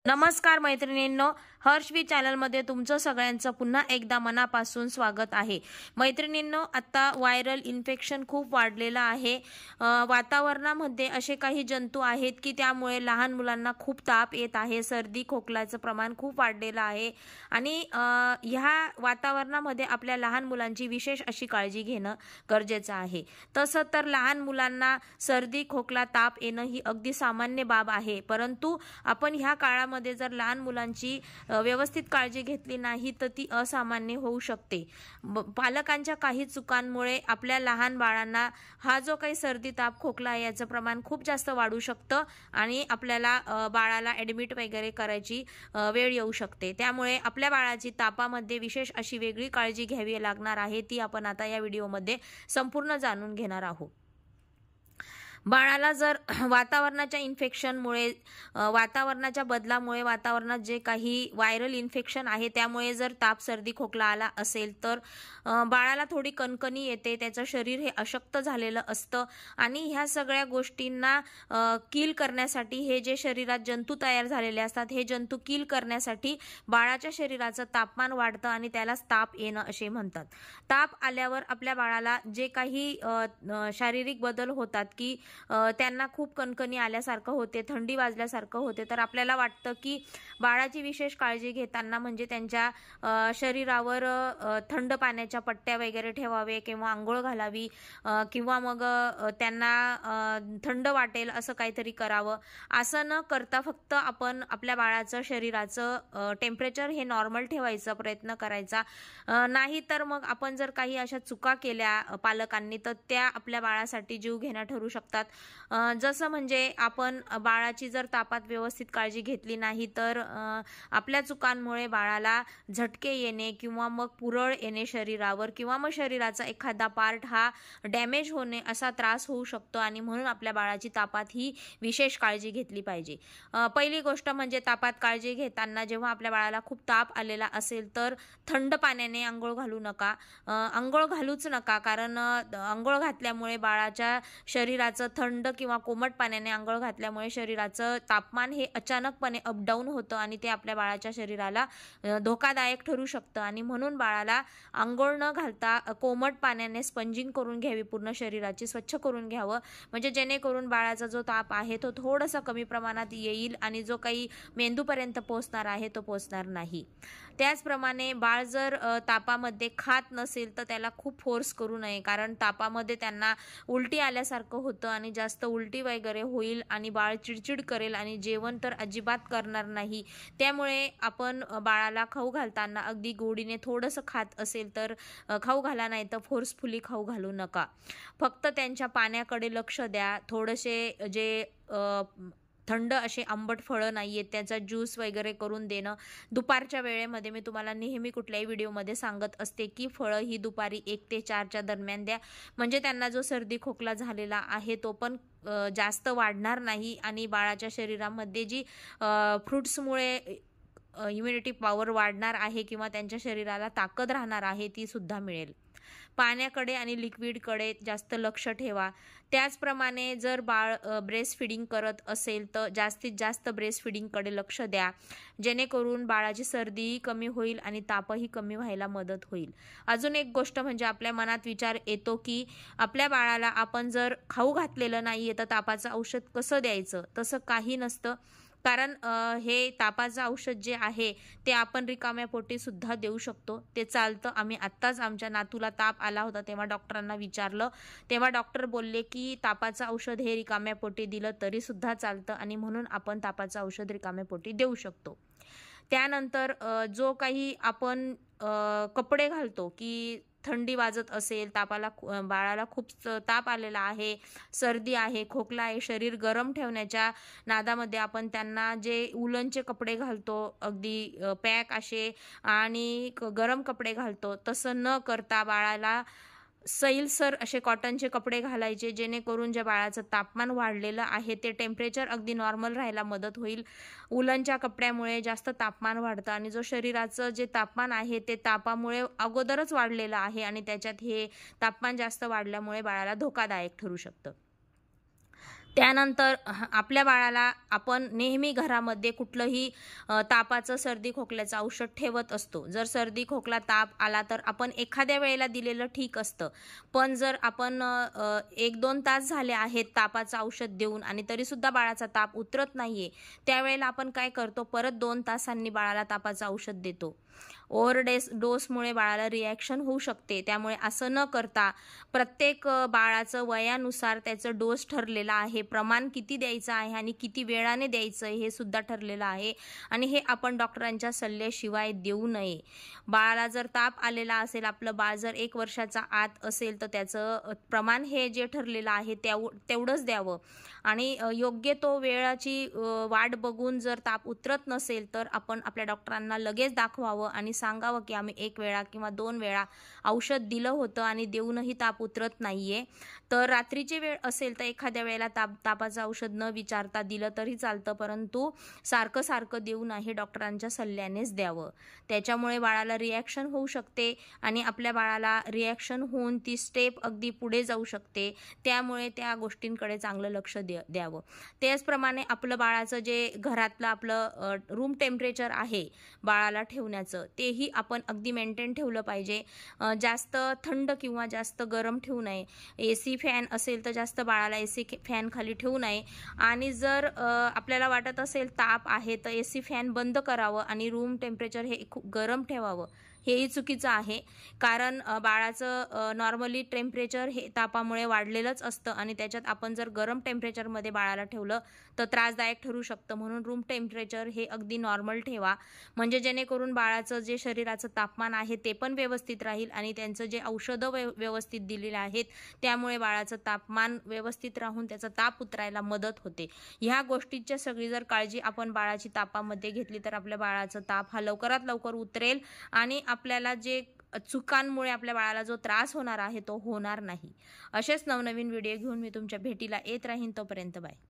नमस्कार मैत्रिणींनो, हर्षवी चॅनलमध्ये तुमचं सगळ्यांचं पुन्हा एकदा मनापासून स्वागत आहे। मैत्रिणींनो, आता व्हायरल इन्फेक्शन खूप वाढलेलं आहे। वातावरणामध्ये असे काही जंतू आहेत की त्यामुळे लहान मुलांना खूप ताप येत आहे, सर्दी खोकल्याचं प्रमाण खूप वाढलेलं आहे आणि ह्या वातावरणामध्ये आपल्या लहान मुलांची विशेष अशी काळजी घेणं गरजेचं आहे। तसं तर लहान मुलांना सर्दी खोकला ताप येणं ही अगदी सामान्य बाब आहे, परंतु आपण ह्या काळामध्ये जर लहान मुलांची व्यवस्थित काळजी घेतली नाही तर ती असामान्य होऊ शकते। पालकांच्या काही चुकांमुळे आपल्या लहान बाळांना हा जो काही सर्दी ताप खोकला आहे याचं प्रमाण खूप जास्त वाढू शकतं आणि आपल्याला बाळाला ॲडमिट वगैरे करायची वेळ येऊ शकते। त्यामुळे आपल्या बाळाची तापामध्ये विशेष अशी वेगळी काळजी घ्यावी लागणार आहे, ती आपण आता या व्हिडिओमध्ये संपूर्ण जाणून घेणार आहोत। बाळाला जर वातावरणाच्या इन्फेक्शनमुळे वातावरणाच्या बदलामुळे वातावरणात जे काही व्हायरल इन्फेक्शन आहे त्यामुळे जर ताप सर्दी खोकला आला असेल तर बाळाला थोडी कणकणी येते, त्याचं शरीर हे अशक्त झालेलं असतं आणि ह्या सगळ्या गोष्टींना किल करण्यासाठी हे जे शरीरात जंतू तयार झालेले असतात हे जंतू किल करण्यासाठी बाळाच्या शरीराचं तापमान वाढतं आणि त्यालाच ताप येणं असे म्हणतात। ताप आल्यावर आपल्या बाळाला जे काही शारीरिक बदल होतात की त्यांना खूप कणकणी आल्यासारखं होते, थंडी वाजल्यासारखं होते, तर आपल्याला वाटतं की बाळाची विशेष काळजी घेताना म्हणजे त्यांच्या शरीरावर थंड पाण्याच्या पट्ट्या वगैरे ठेवावे किंवा आंघोळ घालावी किंवा मग त्यांना थंड वाटेल असं काहीतरी करावं। असं न करता फक्त आपण आपल्या बाळाचं शरीराचं टेम्परेचर हे नॉर्मल ठेवायचा प्रयत्न करायचा नाही, तर मग आपण जर काही अशा चुका केल्या पालकांनी तर त्या आपल्या बाळासाठी जीव घेणं ठरू शकतात। जसं म्हणजे आपण बाळाची जर तापात व्यवस्थित काळजी घेतली नाही तर आपल्या चुकांमुळे बाळाला झटके येणे किंवा मग पुरळ येणे शरीरावर किंवा मग शरीराचा एखादा पार्ट हा डॅमेज होणे असा त्रास होऊ शकतो आणि म्हणून आपल्या बाळाची तापात ही विशेष काळजी घेतली पाहिजे। पहिली गोष्ट म्हणजे तापात काळजी घेताना जेव्हा आपल्या बाळाला खूप ताप आलेला असेल तर थंड पाण्याने आंघोळ घालू नका, आंघोळ घालूच नका, कारण आंघोळ घातल्यामुळे बाळाच्या शरीराचं थंड किंवा कोमट पाण्याने आंघोळ घातल्यामुळे शरीराचं तापमान हे अचानकपणे अपडाऊन होतं आणि ते आपल्या बाळाच्या शरीराला धोकादायक ठरू शकतं आणि म्हणून बाळाला आंघोळ न घालता कोमट पाण्याने स्पंजिंग करून घ्यावी, पूर्ण शरीराची स्वच्छ करून घ्यावं, म्हणजे जेणेकरून बाळाचा जो ताप आहे तो थोडासा कमी प्रमाणात येईल आणि जो काही मेंदूपर्यंत पोहोचणार आहे तो पोहोचणार नाही। त्याचप्रमाणे बाळ जर तापामध्ये खात नसेल तर त्याला खूप फोर्स करू नये, कारण तापामध्ये त्यांना उलटी आल्यासारखं होतं आणि जास्त उलटी वगैरे होईल आणि बाळ चिडचिड करेल आणि जेवण तर अजिबात करणार नाही। त्यामुळे आपण बाळाला खाऊ घालताना अगदी गोडीने थोडंसं खात असेल तर खाऊ घाला, नाही तर फोर्सफुली खाऊ घालू नका। फक्त त्यांच्या पाण्याकडे लक्ष द्या, थोडेसे जे थंड असे आंबट फळं नाही आहेत त्याचा ज्यूस वगैरे करून देणं। दुपारच्या वेळेमध्ये मी तुम्हाला नेहमी कुठल्याही व्हिडिओमध्ये सांगत असते की फळं ही दुपारी 1 ते 4च्या दरम्यान द्या, म्हणजे त्यांना जो सर्दी खोकला झालेला आहे तो पण जास्त वाढणार नाही आणि बाळाच्या शरीरामध्ये जी फ्रूट्समुळे इम्युनिटी पॉवर वाढणार आहे किंवा त्यांच्या शरीराला ताकद राहणार आहे ती सुद्धा मिळेल। पाण्याकडे आणि लिक्विडकडे जास्त लक्ष ठेवा। त्याचप्रमाणे जर बाळ ब्रेस्ट फिडिंग करत असेल तर जास्तीत जास्त ब्रेस्ट फिडिंगकडे लक्ष द्या, जेणेकरून बाळाची सर्दीही कमी होईल आणि तापही कमी व्हायला मदत होईल। अजून एक गोष्ट म्हणजे आपल्या मनात विचार येतो की आपल्या बाळाला आपण जर खाऊ घातलेलं नाही आहे तर तापाचं औषध कसं द्यायचं, तसं काही नसतं, कारण हे तापाचं औषध जे आहे ते आपण रिकाम्या पोटी सुद्धा देऊ शकतो, ते चालतं। आम्ही आत्ताच आमच्या नातूला ताप आला होता तेव्हा डॉक्टरांना विचारलं, तेव्हा डॉक्टर बोलले की तापाचं औषध हे रिकाम्या पोटी दिलं तरी सुद्धा चालतं आणि म्हणून आपण तापाचं औषध रिकाम्या पोटी देऊ शकतो। त्यानंतर जो काही आपण कपडे घालतो की थंडी वाजत असेल, बाळाला खूप ताप आलेला आहे, सर्दी आहे, खोकला आहे, शरीर गरम ठेवण्याच्या नादामध्ये आपण त्यांना जे उलनचे कपडे घालतो अगदी पॅक असे आणि गरम कपडे घालतो, तसं न करता बाळाला सैलसर असे कॉटनचे कपडे घालायचे, जेणेकरून जे बाळाचं तापमान वाढलेलं आहे ते टेम्परेचर अगदी नॉर्मल राहायला मदत होईल। उलनच्या कपड्यामुळे जास्त तापमान वाढतं आणि जो शरीराचं जे तापमान आहे ते तापामुळे अगोदरच वाढलेलं आहे आणि त्याच्यात हे तापमान जास्त वाढल्यामुळे बाळाला धोकादायक ठरू शकतं। त्यानंतर आपल्या बाळाला आपण नेहमी घरामध्ये कुठलंही तापाचं सर्दी खोकल्याचं औषध ठेवत असतो. जर सर्दी खोकला ताप आला तर आपण एखाद्या वेळेला दिलेलं ठीक असतं, पण जर आपण 1-2 तास झाले आहेत तापाचं औषध देऊन आणि तरीसुद्धा बाळाचा ताप उतरत नाहीये, त्यावेळेला आपण काय करतो, परत 2 तासांनी बाळाला तापाचं औषध देतो. डोसमुळे बाळाला रिॲक्शन होऊ शकते. त्यामुळे असं न करता प्रत्येक बाळाचं वयानुसार त्याचं डोस ठरलेला आहे, प्रमाण किती द्यायचं आहे आणि किती वेळाने द्यायचं आहे हे सुद्धा ठरलेलं आहे आणि हे आपण डॉक्टरांच्या सल्ल्याशिवाय देऊ नये. बाळाला जर ताप आलेला असेल, आपलं बाळ जर 1 वर्षाचा आत असेल तर त्याचं प्रमाण हे जे ठरलेलं आहे तेवढंच द्यावं आणि योग्य तो वेळाची वाट बघून जर ताप उतरत नसेल तर आपण आपल्या डॉक्टरांना लगेच दाखवावं आणि सांगावं की आम्ही 1 वेळा किंवा 2 वेळा औषध दिलं होतं आणि देऊनही ताप उतरत नाहीये. तर रात्रीची वेळ असेल तर एखाद्या वेळेला तापाचं औषध न विचारता दिलं तरी चालतं, परंतु सारखं सारखं देऊ नये, डॉक्टरांच्या सल्ल्यानेच द्यावं. त्याच्यामुळे बाळाला रिॲक्शन होऊ शकते आणि आपल्या बाळाला रिॲक्शन होऊन ती स्टेप अगदी पुढे जाऊ शकते. त्यामुळे त्या गोष्टींकडे चांगलं लक्ष द्यावं. त्याचप्रमाणे आपलं बाळाचं जे घरातलं आपलं रूम टेम्परेचर आहे बाळाला ठेवण्याचं, तेही आपण अगदी मेंटेन ठेवलं पाहिजे. जास्त थंड किंवा जास्त गरम ठेवू नये. AC फॅन असेल तर जास्त बाळाला AC फॅन खाली ठेवू नये आणि जर आपल्याला वाटत असेल ताप आहे तर AC फॅन बंद करावं आणि रूम टेम्परेचर हे खूप गरम ठेवावं. हेही चुकीचं आहे, कारण बाळाचं नॉर्मली टेम्परेचर हे तापामुळे वाढलेलंच असतं आणि त्याच्यात आपण जर गरम टेम्परेचरमध्ये बाळाला ठेवलं तर त्रासदायक ठरू शकतं. म्हणून रूम टेम्परेचर हे अगदी नॉर्मल ठेवा, म्हणजे जेणेकरून बाळाचं जे शरीराचं तापमान आहे ते पण व्यवस्थित राहील आणि त्यांचं जे औषधं व्यवस्थित दिलेली आहेत त्यामुळे बाळाचं तापमान व्यवस्थित राहून त्याचा ताप उतरायला मदत होते. ह्या गोष्टीची सगळी जर काळजी आपण बाळाची तापामध्ये घेतली तर आपल्या बाळाचं ताप हा लवकरात लवकर उतरेल आणि आपल्याला जे चुकांमुळे आपल्या बाळाला जो त्रास होणार आहे तो होणार नाही. असेच नवनवीन व्हिडिओ घेऊन मी तुमच्या भेटीला येत राहीन. तोपर्यंत बाय.